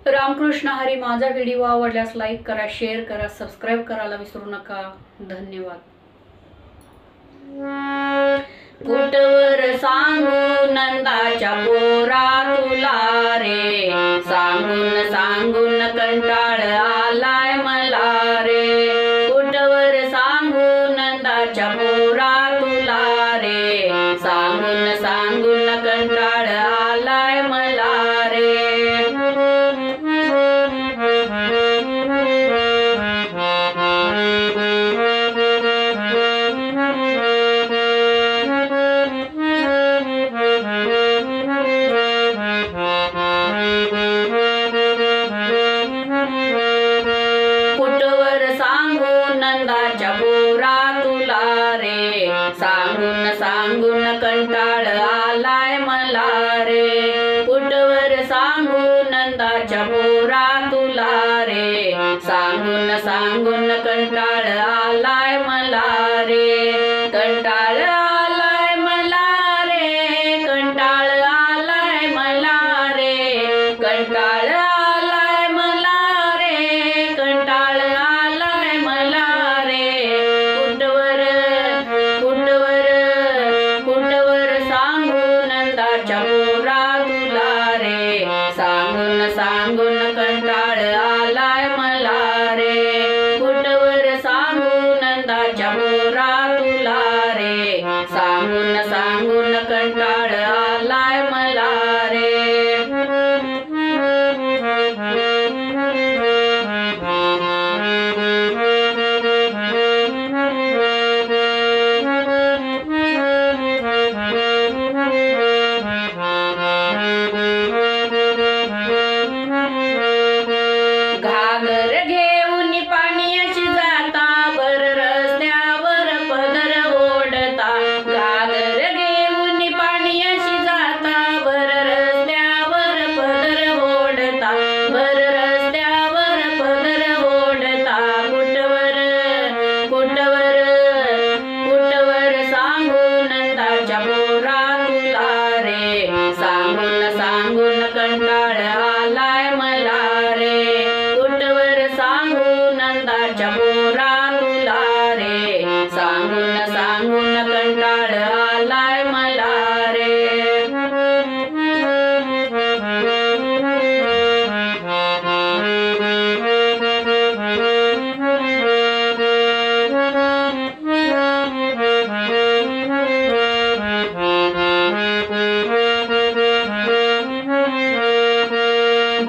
रामकृष्ण हरी। माझा व्हिडिओ आवडल्यास लाईक करा, शेअर करा, सबस्क्राइब करायला विसरू नका। धन्यवाद। कुठवर सांगू नंदाच्या पोरा तुला रे, सांगून सांगून कंटाळ आलाय मला रे। कुठवर सांगू नंदाच्या पोरा तुला रे, सांगून सांगून कंटाळ आलाय मला रे। कुठवर सांगू नंदाच्या पोरा तुला रे, सांगून सांगून कंटाळ आलाय मला रे। कुठवर सांगू नंदाच्या पोरा तुला रे, सांगून सांगून कंटाळ आलाय मला रे। कंटाळ आलाय मला रे, कंटाळ आलाय मला रे, कंटाळ आलाय मला रे, कंटाळ आलाय मला रे। कुठवर कुठवर कुठवर सांगू नंदाच्या पोरा तुला रे, सांगून सांगून कंटाळ आलाय मला रे। कुठवर सांगू नंदाच्या पोरा तुला रे, सांगून सांगून कंटाळ आलाय मला रे। घागर घेऊन पाण्याशी जाता, बर रस्त्यावर पदर ओढता। घागर घेऊन पाण्याशी जाता, बर रस्त्यावर पदर ओढता, बर रस्त्यावर पदर ओढता। कुठवर कुठवर कुठवर सांगू नंदाच्या पोरा तुला रे, सांगून सांगून कंटाळ आलाय मला रे। कुठवर सांगू नंदाच्या पोरा तुला रे, सांगून सांगून कंटाळ आलाय मला रे।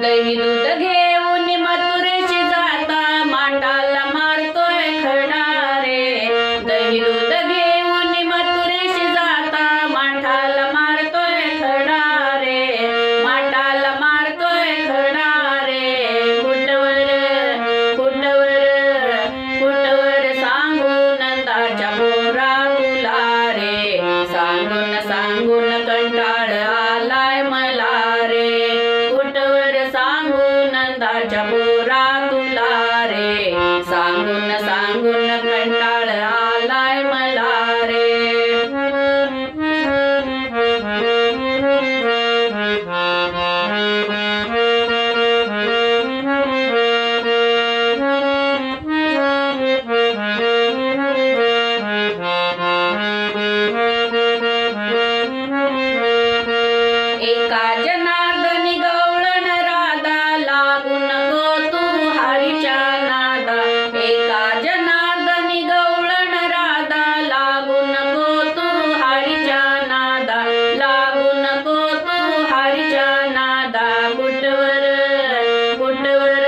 दही दूध घेऊन मथुरेशी जाता, माठाला मारतोय खडा रे। दही दूध घेऊन मथुरेशी जाता, माठाला मारतोय खडा रे, माठाला मारतोय खडा रे। कुठवर कुठवर कुठवर सांगू नंदाच्या पोरा तुला रे, सांगून सांगून कंटाळ आलाय मला रे। कुठवर सांगू नंदाच्या पोरा तुला रे, सांगून सांगून कंटाळ आलाय मला रे। एका जनार्दनी गवळण राधा, लागू नको तू हरीच्या नादा। एका जनार्दनी गवळण राधा, लागू नको तू हरीच्या नादा, लागू नको तू हरीच्या नादा। कुठवर कुठवर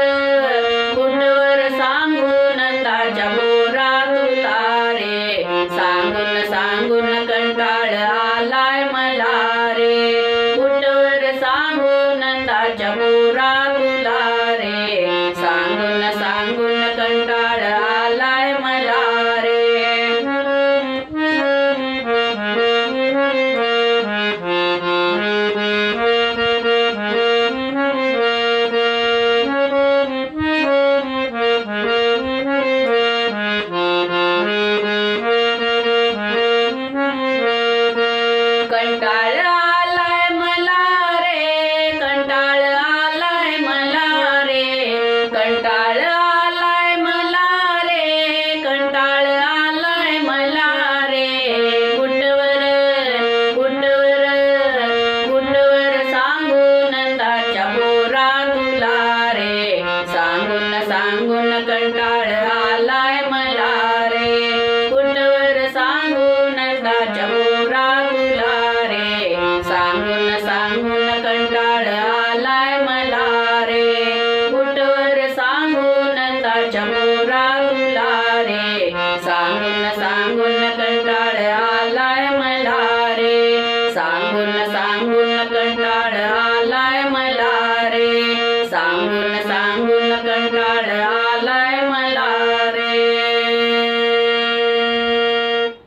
कुठवर सांगू नंदाच्या पोरा तुला रे, सांगून सांगून कंटाळ आलाय मला रे। कुठवर सांगू नंदाच्या